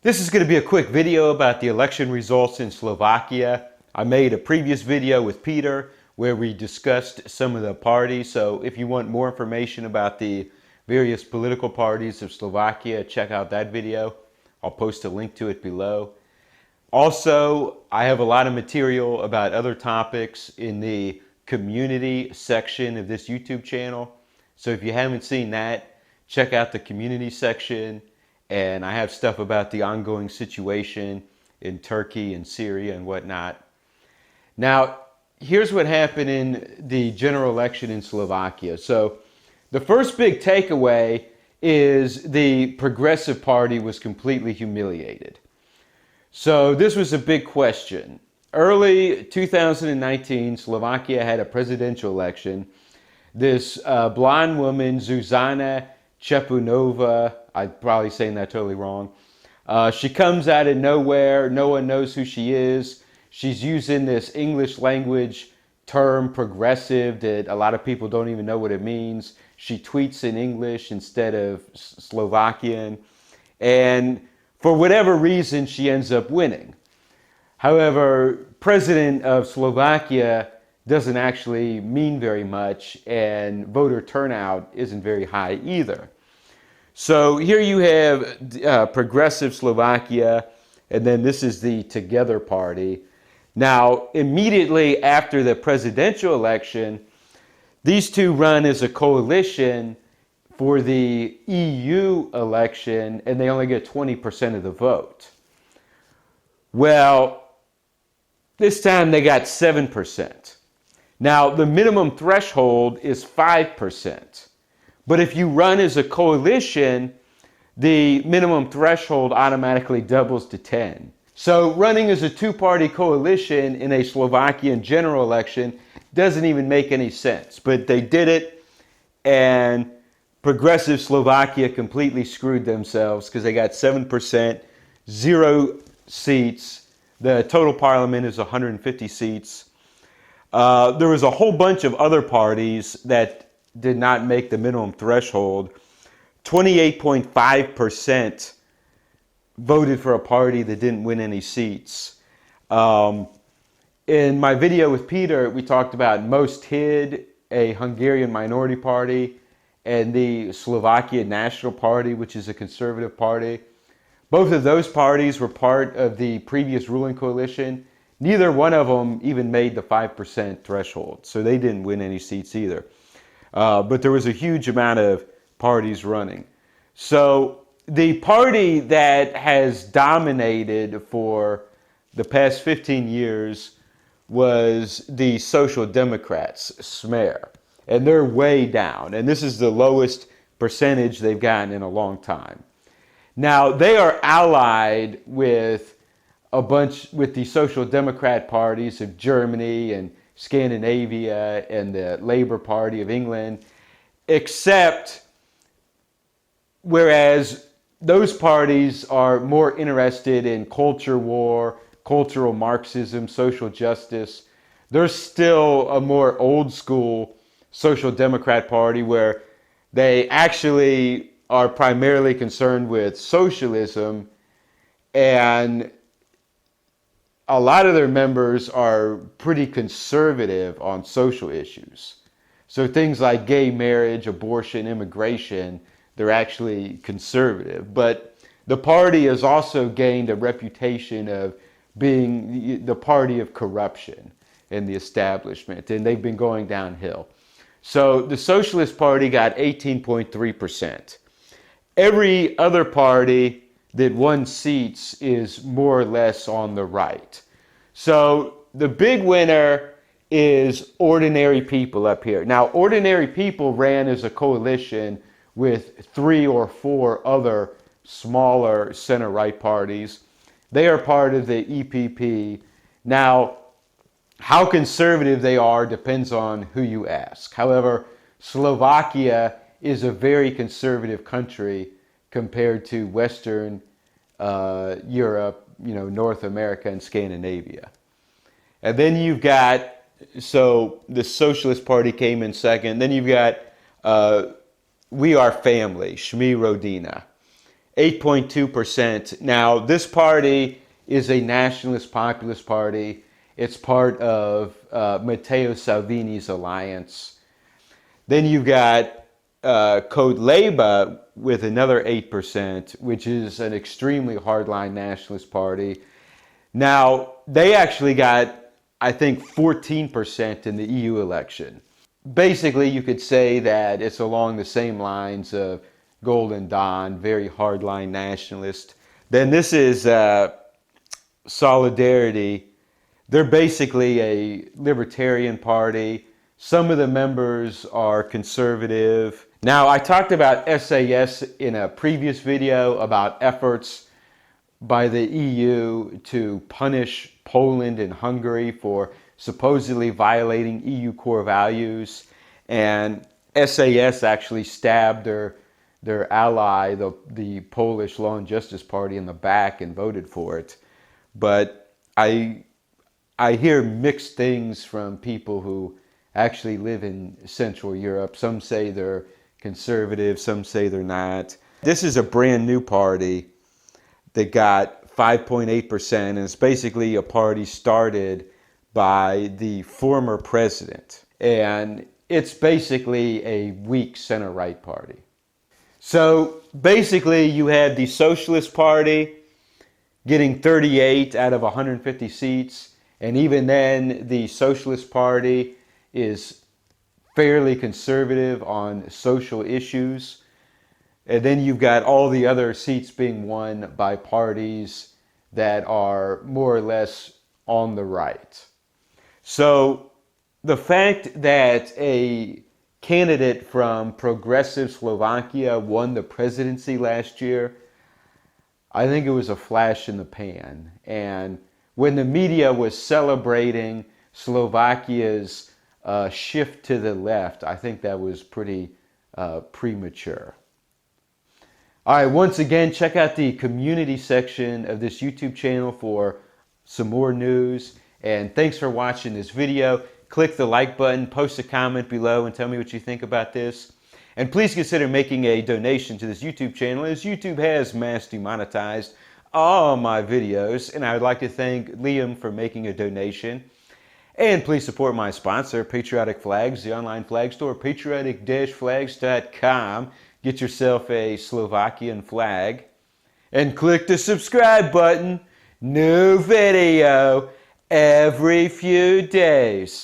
This is going to be a quick video about the election results in Slovakia. I made a previous video with Peter where we discussed some of the parties. So if you want more information about the various political parties of Slovakia, check out that video. I'll post a link to it below. Also, I have a lot of material about other topics in the community section of this YouTube channel. So if you haven't seen that, check out the community section. And I have stuff about the ongoing situation in Turkey and Syria and whatnot. Now, here's what happened in the general election in Slovakia. So the first big takeaway is the Progressive Party was completely humiliated. So this was a big question. Early 2019, Slovakia had a presidential election. This blonde woman, Zuzana Chepunova, I'm probably saying that totally wrong. She comes out of nowhere. No one knows who she is. She's using this English language term, progressive, that a lot of people don't even know what it means. She tweets in English instead of Slovakian. And for whatever reason, she ends up winning. However, President of Slovakia doesn't actually mean very much, and voter turnout isn't very high either. So here you have Progressive Slovakia, and then this is the Together Party. Now, immediately after the presidential election, these two run as a coalition for the EU election, and they only get 20% of the vote. Well, this time they got 7%. Now, the minimum threshold is 5%. But if you run as a coalition, the minimum threshold automatically doubles to 10. So running as a two-party coalition in a Slovakian general election doesn't even make any sense. But they did it, and Progressive Slovakia completely screwed themselves because they got 7%, 0 seats. The total parliament is 150 seats. There was a whole bunch of other parties that did not make the minimum threshold. 28.5% voted for a party that didn't win any seats. In my video with Peter, we talked about Most Hid, a Hungarian minority party, and the Slovakian National Party, which is a conservative party. Both of those parties were part of the previous ruling coalition. Neither one of them even made the 5% threshold, so they didn't win any seats either. But there was a huge amount of parties running. So the party that has dominated for the past 15 years was the Social Democrats, Smer. And they're way down. And this is the lowest percentage they've gotten in a long time. Now, they are allied with the Social Democrat parties of Germany and Scandinavia and the Labour Party of England, except whereas those parties are more interested in culture war, cultural Marxism, social justice, there's still a more old school Social Democrat Party where they actually are primarily concerned with socialism, and a lot of their members are pretty conservative on social issues. So things like gay marriage, abortion, immigration, they're actually conservative. But the party has also gained a reputation of being the party of corruption in the establishment, and they've been going downhill. So the Socialist Party got 18.3%. Every other party that won seats is more or less on the right. So the big winner is Ordinary People up here. Now, Ordinary People ran as a coalition with 3 or 4 other smaller center-right parties. They are part of the EPP. Now, how conservative they are depends on who you ask. However, Slovakia is a very conservative country compared to Western Europe, North America and Scandinavia. And then you've got, so the Socialist Party came in second. Then you've got We Are Family, Shmi Rodina. 8.2%. Now, this party is a nationalist populist party. It's part of Matteo Salvini's alliance. Then you've got Code Leba with another 8%, which is an extremely hardline nationalist party. Now, they actually got, I think, 14% in the EU election. Basically, you could say that it's along the same lines of Golden Dawn, very hardline nationalist. Then this is Solidarity. They're basically a libertarian party. Some of the members are conservative. Now, I talked about SAS in a previous video about efforts by the EU to punish Poland and Hungary for supposedly violating EU core values. And SAS actually stabbed their ally, the Polish Law and Justice Party, in the back and voted for it. But I hear mixed things from people who actually live in Central Europe. Some say they're conservative, some say they're not. This is a brand new party that got 5.8%, and it's basically a party started by the former president. And it's basically a weak center-right party. So basically you had the Socialist Party getting 38 out of 150 seats, and even then the Socialist Party is fairly conservative on social issues. And then you've got all the other seats being won by parties that are more or less on the right. So the fact that a candidate from progressive Slovakia won the presidency last year, I think it was a flash in the pan. And when the media was celebrating Slovakia's shift to the left, I think that was pretty premature. All right, once again, check out the community section of this YouTube channel for some more news. And thanks for watching this video. Click the like button, post a comment below, and tell me what you think about this. And please consider making a donation to this YouTube channel, as YouTube has mass demonetized all my videos. And I would like to thank Liam for making a donation. And please support my sponsor, Patriotic Flags, the online flag store, patriotic-flags.com. Get yourself a Slovakian flag. And click the subscribe button. New video every few days.